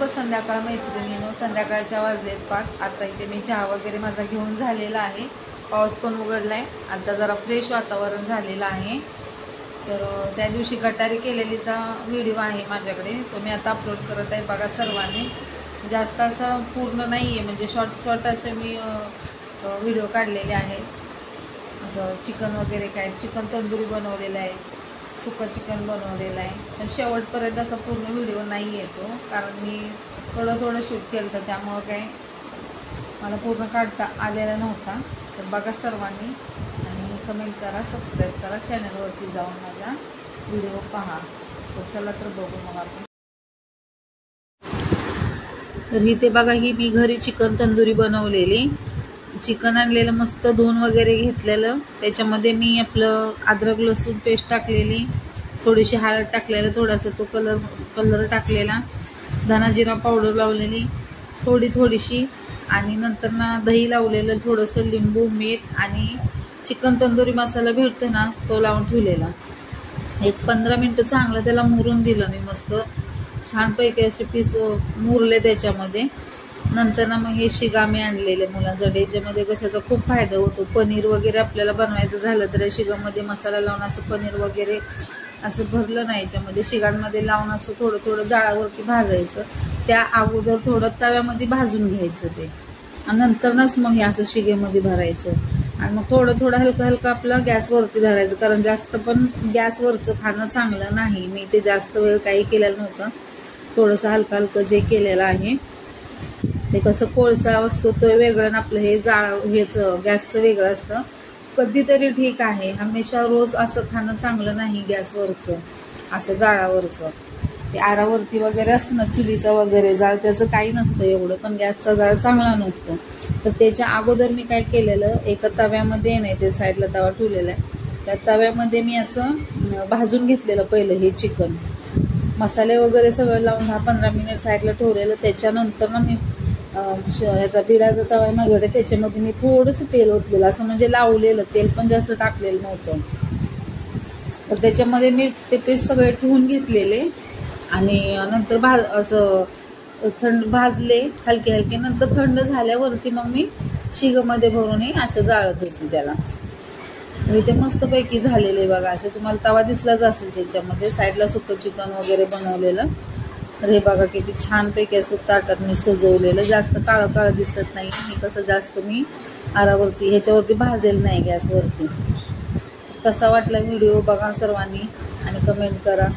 शुभ संध्याकाळ मैत्रिणींनो. संध्याकाळच्या वाजलेत 5. आता इथे मी चहा वगैरे माझा घेऊन झालेला आहे. पाऊस पण उघडलाय. आता जरा फ्रेश वातावरण झालेलं आहे. तर त्या दिवशी गटारी केलेलीचा व्हिडिओ आहे माझ्याकडे, तो मी आता अपलोड करत आहे. बघा सर्वांनी. जास्त असं पूर्ण नाही आहे, म्हणजे शॉर्ट असे मी व्हिडिओ काढलेले आहेत. असं चिकन वगैरे काय चिकन तंदुरी बनवलेलं आहे, सुकं चिकन बनवलेलं आहे. पण शेवटपर्यंत असा पूर्ण व्हिडिओ नाही येतो, कारण मी थोडं शूट केलं तर त्यामुळं काय मला पूर्ण काढता आलेला नव्हता. तर बघा सर्वांनी आणि कमेंट करा, सबस्क्राईब करा, चॅनलवरती जाऊन माझा व्हिडिओ पहा. तर चला तर बघू मग आपण. तर इथे बघा, ही मी घरी चिकन तंदुरी बनवलेली. चिकन आणलेलं मस्त धुवून वगैरे घेतलेलं. त्याच्यामध्ये मी आपलं अद्रक लसूण पेस्ट टाकलेली, थोडीशी हळद टाकलेलं, थोडासा तो कलर टाकलेला, धना जिरा पावडर लावलेली थोडीशी, आणि नंतर ना दही लावलेलं, थोडंसं लिंबू, मीठ आणि चिकन तंदुरी मसाला भेटतो ना तो लावून ठेवलेला. एक 15 मिनटं चांगलं त्याला मुरून दिलं मी. मस्त छानपैकी असे पीस मुरले त्याच्यामध्ये. नंतर ना मग हे शिगामे आणलेले मुलांसाठी. याच्यामध्ये कशाचा खूप फायदा होतो. पनीर वगैरे आपल्याला बनवायचं झालं तर शिगामध्ये मसाला लावून असं पनीर वगैरे असं भरलं नाही, याच्यामध्ये शिगांमध्ये लावून असं थोडं जाळावरती भाजायचं. त्या अगोदर थोडं तव्यामध्ये भाजून घ्यायचं ते, आणि नंतरच मग हे असं शिगेमध्ये भरायचं. आणि मग थोडं हलकं आपलं गॅसवरती धरायचं, कारण जास्त पण गॅसवरचं खाणं चांगलं नाही. मी ते जास्त वेळ काही केलेलं नव्हतं. थोडंसं हलकं जे केलेलं आहे ते कसं कोळसा असतो तो वेगळं, आणि आपलं हे हेचं गॅसचं वेगळं असतं. कधीतरी ठीक आहे, हमेशा रोज असं खाणं चांगलं नाही गॅसवरचं, असं जाळावरचं. ते आरावरती वगैरे असतं ना, चुलीचा वगैरे जाळ, त्याचं काही नसतं एवढं, पण गॅसचा जाळ चांगला नसतो. तर त्याच्या अगोदर मी काय केलेलं, एका तव्यामध्ये नाही, ते साईडला तवा ठेवलेला आहे, त्या तव्यामध्ये मी असं भाजून घेतलेलं पहिलं हे चिकन. मसाले वगैरे सगळं लावून 10-15 मिनिट साईडला ठेवलेलं. त्याच्यानंतर ना मी ह्याचा बिडाचा तवा आहे माझ्याकडे, त्याच्यामध्ये मी थोडंसं तेल ओतलेलं, असं म्हणजे लावलेलं तेल, पण जास्त टाकलेलं नव्हतं. तर त्याच्यामध्ये मी ते पीस सगळे ठेवून घेतलेले, आणि नंतर असं भाजले हलके. नंतर थंड झाल्यावरती मग मी शिगमध्ये भरून असं जाळत होते त्याला. इथे मस्तपैकी झालेले बघा. असं तुम्हाला तवा दिसलाच असेल त्याच्यामध्ये. साईडला सुकं चिकन वगैरे बनवलेलं. तर हे बघा किती छानपैकी असं ताटात मी सजवलेलं. जास्त काळं दिसत नाही. हे कसं जास्त मी आरावरती ह्याच्यावरती भाजेल नाही, गॅसवरती. कसा वाटला व्हिडिओ बघा सर्वांनी आणि कमेंट करा.